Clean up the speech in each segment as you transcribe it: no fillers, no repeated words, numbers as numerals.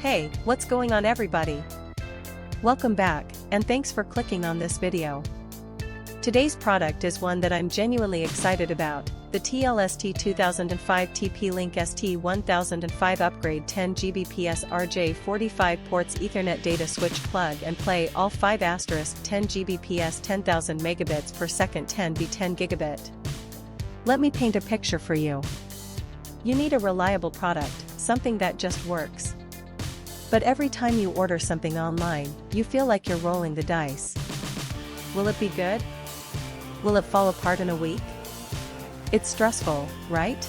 Hey, what's going on everybody? Welcome back, and thanks for clicking on this video. Today's product is one that I'm genuinely excited about, the TL-ST2005 TP-LINK ST1005 Upgrade 10Gbps RJ45 ports Ethernet data switch plug and play all 5 * 10 Gbps 10,000 megabits per second 10B 10 gigabit. Let me paint a picture for you. You need a reliable product, something that just works. But every time you order something online, you feel like you're rolling the dice. Will it be good? Will it fall apart in a week? It's stressful, right?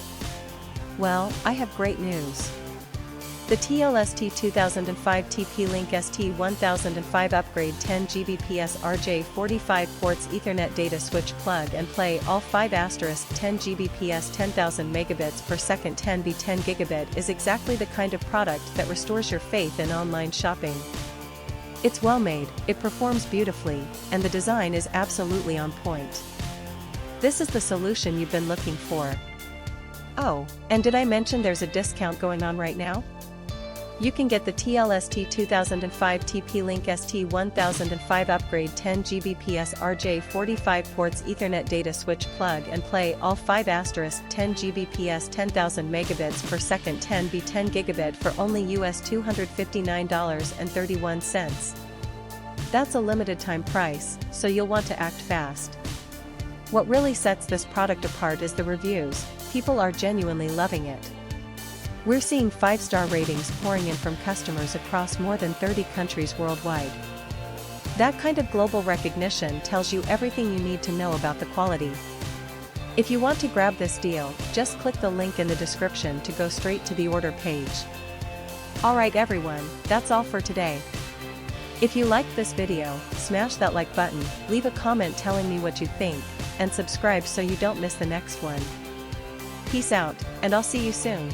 Well, I have great news. The TL-ST2005 TP-LINK ST1005 Upgrade 10 Gbps RJ45 ports Ethernet data switch plug and play all 5 * 10 Gbps 10,000 megabits per second 10B 10 gigabit is exactly the kind of product that restores your faith in online shopping. It's well made, it performs beautifully, and the design is absolutely on point. This is the solution you've been looking for. Oh, and did I mention there's a discount going on right now? You can get the TL-ST2005 TP-LINK ST1005 Upgrade 10 Gbps RJ45 ports Ethernet data switch plug and play all 5 * 10 Gbps 10,000 megabits per second 10B 10 gigabit for only US $259.31. That's a limited time price, so you'll want to act fast. What really sets this product apart is the reviews. People are genuinely loving it. We're seeing 5-star ratings pouring in from customers across more than 30 countries worldwide. That kind of global recognition tells you everything you need to know about the quality. If you want to grab this deal, just click the link in the description to go straight to the order page. Alright everyone, that's all for today. If you liked this video, smash that like button, leave a comment telling me what you think, and subscribe so you don't miss the next one. Peace out, and I'll see you soon.